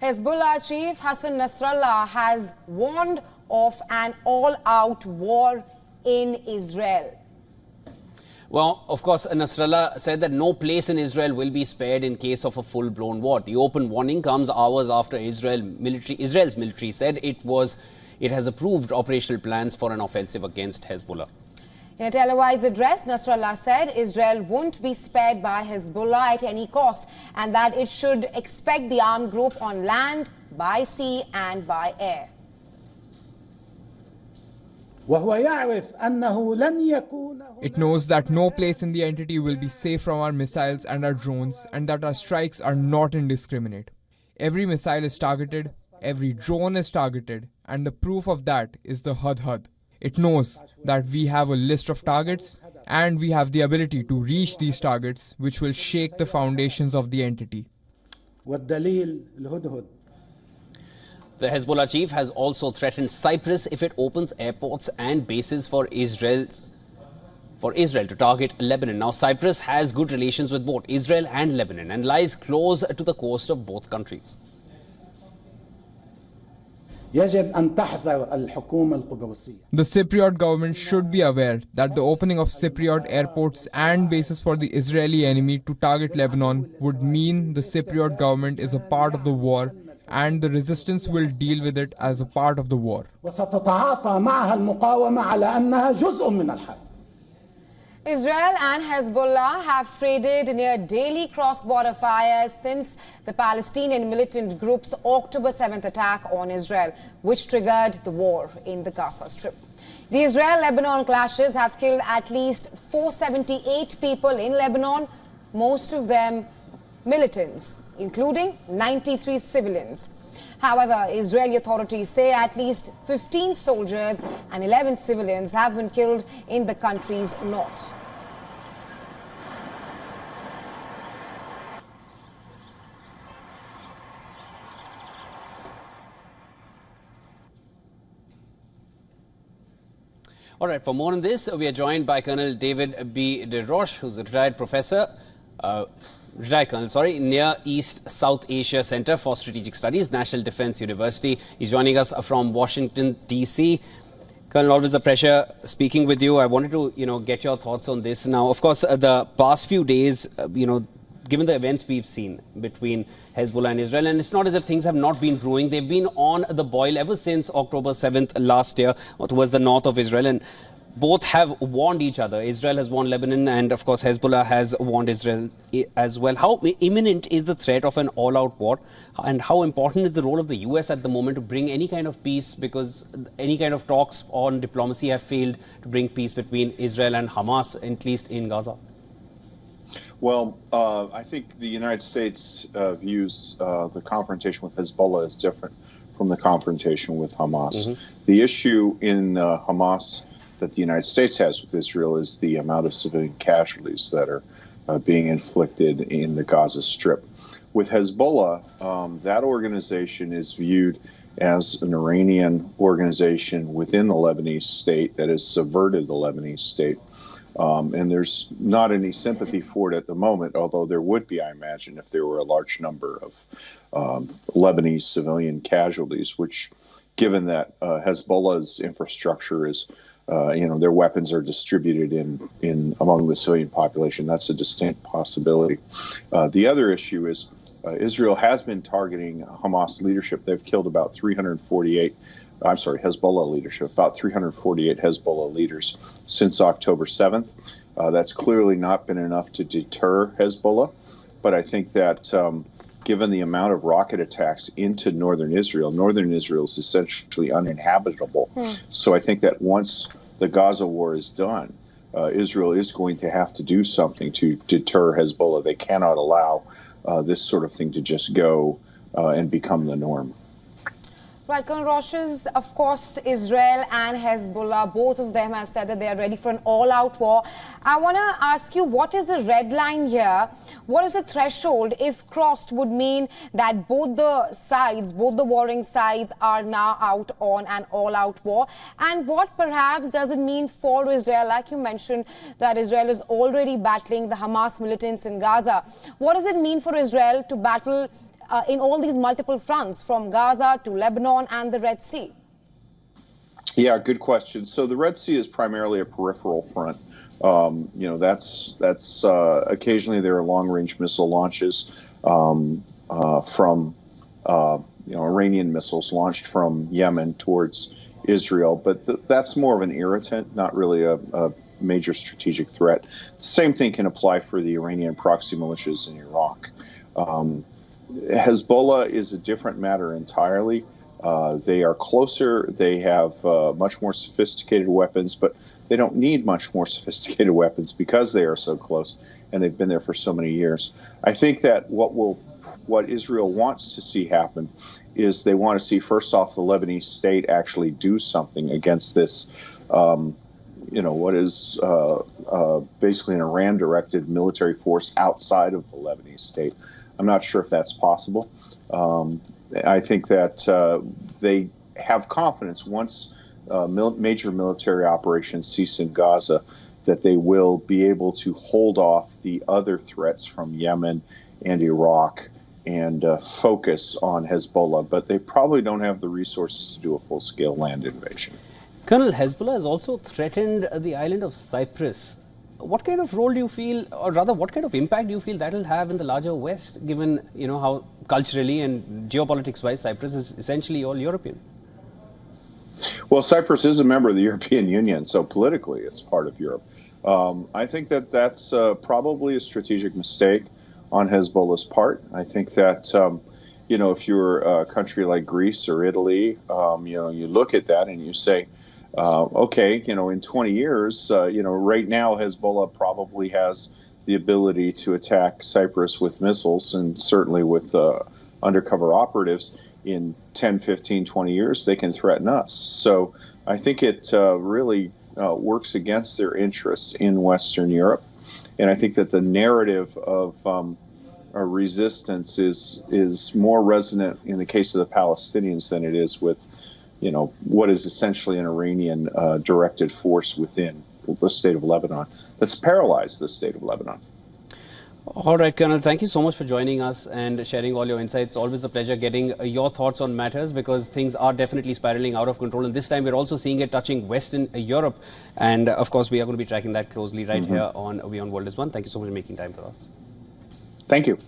Hezbollah chief Hassan Nasrallah has warned of an all-out war in Israel. Well, of course, Nasrallah said that no place in Israel will be spared in case of a full-blown war. The open warning comes hours after Israel's military said it has approved operational plans for an offensive against Hezbollah. In a televised address, Nasrallah said Israel won't be spared by Hezbollah at any cost and that it should expect the armed group on land, by sea and by air. It knows that no place in the entity will be safe from our missiles and our drones, and that our strikes are not indiscriminate. Every missile is targeted, every drone is targeted, and the proof of that is the Hudhud. It knows that we have a list of targets and we have the ability to reach these targets, which will shake the foundations of the entity. The Hezbollah chief has also threatened Cyprus if it opens airports and bases for Israel to target Lebanon. Now, Cyprus has good relations with both Israel and Lebanon and lies close to the coast of both countries. The Cypriot government should be aware that the opening of Cypriot airports and bases for the Israeli enemy to target Lebanon would mean the Cypriot government is a part of the war, and the resistance will deal with it as a part of the war. Israel and Hezbollah have traded near daily cross-border fires since the Palestinian militant group's October 7th attack on Israel, which triggered the war in the Gaza Strip. The Israel-Lebanon clashes have killed at least 478 people in Lebanon, most of them militants, including 93 civilians. However, Israeli authorities say at least 15 soldiers and 11 civilians have been killed in the country's north. All right, for more on this, we are joined by Colonel David B. DeRoche, who's a retired professor, near East South Asia Center for Strategic Studies, National Defense University. He's joining us from Washington, D.C. Colonel, always a pleasure speaking with you. I wanted to, get your thoughts on this. Now, of course, the past few days, given the events we've seen between Hezbollah and Israel, and it's not as if things have not been brewing. They've been on the boil ever since October 7th last year towards the north of Israel, and both have warned each other. Israel has warned Lebanon, and of course Hezbollah has warned Israel as well. How imminent is the threat of an all-out war, and how important is the role of the US at the moment to bring any kind of peace, because any kind of talks on diplomacy have failed to bring peace between Israel and Hamas, at least in Gaza? Well, I think the United States views the confrontation with Hezbollah as different from the confrontation with Hamas. Mm-hmm. The issue in Hamas that the United States has with Israel is the amount of civilian casualties that are being inflicted in the Gaza Strip. With Hezbollah, that organization is viewed as an Iranian organization within the Lebanese state that has subverted the Lebanese state. And there's not any sympathy for it at the moment, although there would be, I imagine, if there were a large number of Lebanese civilian casualties, which, given that Hezbollah's infrastructure is their weapons are distributed in among the civilian population. That's a distinct possibility. The other issue is Israel has been targeting Hamas leadership. They've killed about Hezbollah leadership, about 348 Hezbollah leaders since October 7th. That's clearly not been enough to deter Hezbollah. But I think that given the amount of rocket attacks into northern Israel is essentially uninhabitable. So I think that once the Gaza war is done, Israel is going to have to do something to deter Hezbollah. They cannot allow this sort of thing to just go and become the norm. Right, Colonel Roches, of course, Israel and Hezbollah, both of them have said that they are ready for an all-out war. I want to ask you, what is the red line here? What is the threshold, if crossed, would mean that both the warring sides are now out on an all-out war? And what perhaps does it mean for Israel? Like you mentioned, that Israel is already battling the Hamas militants in Gaza. What does it mean for Israel to battle in all these multiple fronts, from Gaza to Lebanon and the Red Sea? Yeah, good question. So the Red Sea is primarily a peripheral front. That's occasionally there are long-range missile launches from Iranian missiles launched from Yemen towards Israel, but that's more of an irritant, not really a major strategic threat. The same thing can apply for the Iranian proxy militias in Iraq. Hezbollah is a different matter entirely. They are closer. They have much more sophisticated weapons, but they don't need much more sophisticated weapons because they are so close and they've been there for so many years. I think that what Israel wants to see happen is they want to see, first off, the Lebanese state actually do something against this, what is basically an Iran-directed military force outside of the Lebanese state. I'm not sure if that's possible. I think that they have confidence once major military operations cease in Gaza that they will be able to hold off the other threats from Yemen and Iraq and focus on Hezbollah. But they probably don't have the resources to do a full-scale land invasion. Colonel, Hezbollah has also threatened the island of Cyprus. What kind of role do you feel, or rather what kind of impact do you feel that will have in the larger West, given how culturally and geopolitics-wise Cyprus is essentially all European? Well, Cyprus is a member of the European Union, so politically it's part of Europe. I think that that's probably a strategic mistake on Hezbollah's part. I think that, if you're a country like Greece or Italy, you look at that and you say, okay, in 20 years, right now Hezbollah probably has the ability to attack Cyprus with missiles and certainly with undercover operatives. In 10, 15, 20 years, they can threaten us. So I think it really works against their interests in Western Europe. And I think that the narrative of resistance is more resonant in the case of the Palestinians than it is with what is essentially an Iranian directed force within the state of Lebanon that's paralyzed the state of Lebanon. All right, Colonel, thank you so much for joining us and sharing all your insights. Always a pleasure getting your thoughts on matters, because things are definitely spiraling out of control. And this time we're also seeing it touching Western Europe. And of course, we are going to be tracking that closely right here on Beyond World is One. Thank you so much for making time for us. Thank you.